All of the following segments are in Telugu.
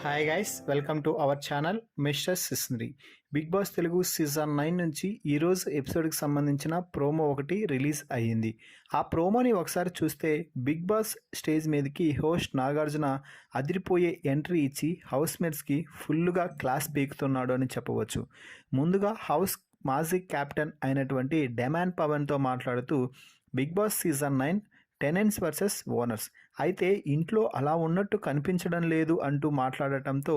Hi guys, welcome to our channel mister సిస్నరీ. బిగ్ బాస్ తెలుగు సీజన్ 9 నుంచి ఈరోజు ఎపిసోడ్కి సంబంధించిన ప్రోమో ఒకటి రిలీజ్ అయ్యింది. ఆ ప్రోమోని ఒకసారి చూస్తే బిగ్ బాస్ స్టేజ్ మీదకి హోస్ట్ నాగార్జున అదిరిపోయే ఎంట్రీ ఇచ్చి హౌస్ మేట్స్కి ఫుల్గా క్లాస్ పీకుతున్నాడు అని చెప్పవచ్చు. ముందుగా హౌస్ మాజీ కెప్టెన్ అయినటువంటి డెమాన్ పవన్తో మాట్లాడుతూ Bigg Boss season 9 tenants versus owners, అయితే ఇంట్లో అలా ఉన్నట్టు కనిపించడం లేదు అంటూ మాట్లాడటంతో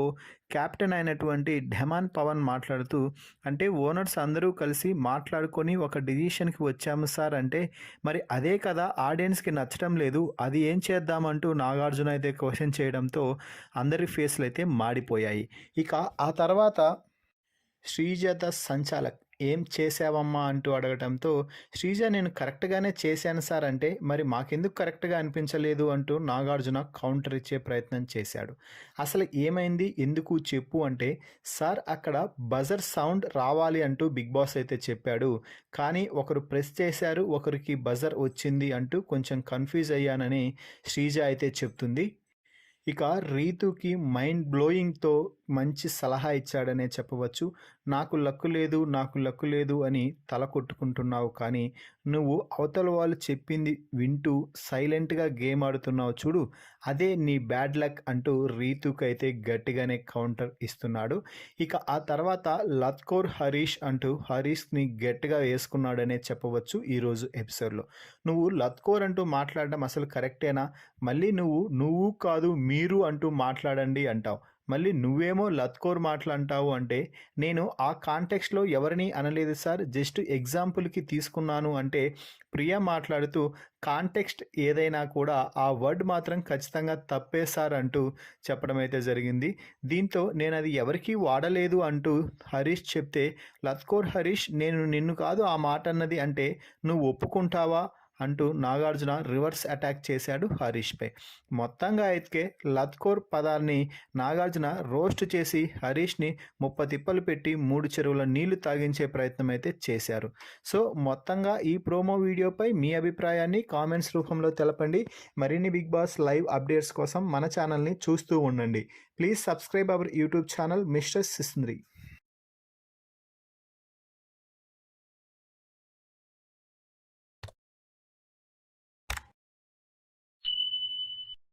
కెప్టెన్ అయినటువంటి డెమాన్ పవన్ మాట్లాడుతూ, అంటే ఓనర్స్ అందరూ కలిసి మాట్లాడుకొని ఒక డిసిషన్కి వచ్చాము సార్, అంటే మరి అదే కదా ఆడియన్స్కి నచ్చడం లేదు, అది ఏం చేద్దామంటూ నాగార్జున అయితే క్వశ్చన్ చేయడంతో అందరి ఫేస్లు అయితే మాడిపోయాయి. ఇక ఆ తర్వాత శ్రీజ ద సంచాలక్ ఏం చేసావమ్మా అంటూ అడగటంతో శ్రీజ నేను కరెక్ట్గానే చేశాను సార్, అంటే మరి మాకెందుకు కరెక్ట్గా అనిపించలేదు అంటూ నాగార్జున కౌంటర్ ఇచ్చే ప్రయత్నం చేశాడు. అసలు ఏమైంది ఎందుకు చెప్పు అంటే, సార్ అక్కడ బజర్ సౌండ్ రావాలి అంటూ బిగ్ బాస్ అయితే చెప్పాడు, కానీ ఒకరు ప్రెస్ చేశారు, ఒకరికి బజర్ వచ్చింది అంటూ కొంచెం కన్ఫ్యూజ్ అయ్యానని శ్రీజ అయితే చెప్తుంది. ఇక రీతుకి మైండ్ బ్లోయింగ్తో మంచి సలహా ఇచ్చాడనే చెప్పవచ్చు. నాకు లక్కు లేదు అని తల కొట్టుకుంటున్నావు, కానీ నువ్వు అవతల వాళ్ళు చెప్పింది వింటూ సైలెంట్గా గేమ్ ఆడుతున్నావు చూడు, అదే నీ బ్యాడ్ లక్ అంటూ రీతుకి అయితే గట్టిగానే కౌంటర్ ఇస్తున్నాడు. ఇక ఆ తర్వాత లత్కోర్ హరీష్ అంటూ హరీష్ని గట్టిగా వేసుకున్నాడనే చెప్పవచ్చు. ఈరోజు ఎపిసోడ్లో నువ్వు లత్కోర్ అంటూ మాట్లాడడం అసలు కరెక్టేనా? మళ్ళీ నువ్వు కాదు మీరు అంటూ మాట్లాడండి అంటావు, మళ్ళీ నువ్వేమో లత్కోర్ మాటలు అంటావు, అంటే నేను ఆ కాంటెక్స్ట్లో ఎవరిని అనలేదు సార్, జస్ట్ ఎగ్జాంపుల్కి తీసుకున్నాను అంటే ప్రియ మాట్లాడుతూ కాంటెక్స్ట్ ఏదైనా కూడా ఆ వర్డ్ మాత్రం ఖచ్చితంగా తప్పే సార్ అంటూ చెప్పడం అయితే జరిగింది. దీంతో నేను అది ఎవరికీ వాడలేదు అంటూ హరీష్ చెప్తే, లత్కోర్ హరీష్ నేను నిన్ను కాదు ఆ మాట అన్నది, అంటే నువ్వు ఒప్పుకుంటావా అంటూ నాగార్జున రివర్స్ అటాక్ చేశాడు హరీష్పై. మొత్తంగా అయితే లత్కోర్ పదాన్ని నాగార్జున రోస్ట్ చేసి హరీష్ని తిప్పలు పెట్టి 3 చెరువుల నీళ్లు తాగించే ప్రయత్నం అయితే చేశారు. సో మొత్తంగా ఈ ప్రోమో వీడియోపై మీ అభిప్రాయాన్ని కామెంట్స్ రూపంలో తెలపండి. మరిన్ని బిగ్ బాస్ లైవ్ అప్డేట్స్ కోసం మన ఛానల్ని చూస్తూ ఉండండి. Please subscribe our YouTube channel mister సిస్నరీ.